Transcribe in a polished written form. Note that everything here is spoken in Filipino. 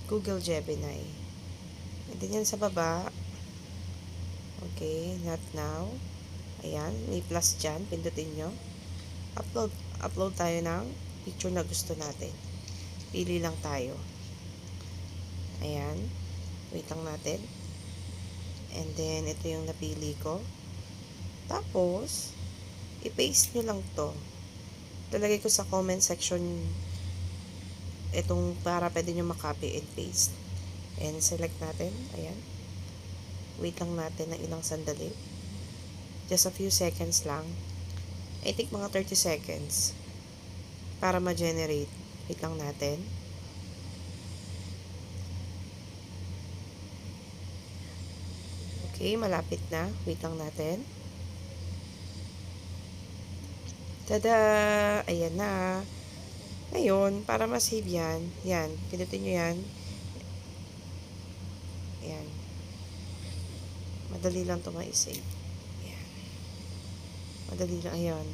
Google Gemini. And then yan sa baba. Okay, not now. Ayan, may plus dyan. Pindutin nyo. Upload tayo ng picture na gusto natin. Pili lang tayo. Ayan. Wait lang natin. And then, ito yung napili ko. Tapos, i-paste nyo lang to. Talagay ko sa comment section itong para pwede nyo makopy and paste. And select natin. Ayan. Wait lang natin ng ilang sandali. Just a few seconds lang. I think mga 30 seconds para ma-generate. Wait lang natin. Okay, malapit na. Wait lang natin. Tada! Ayan na. Ngayon, para ma-save yan, pinutin nyo yan. Ayan. Madali lang ito ma-save. Ayan. Madali lang, ayan.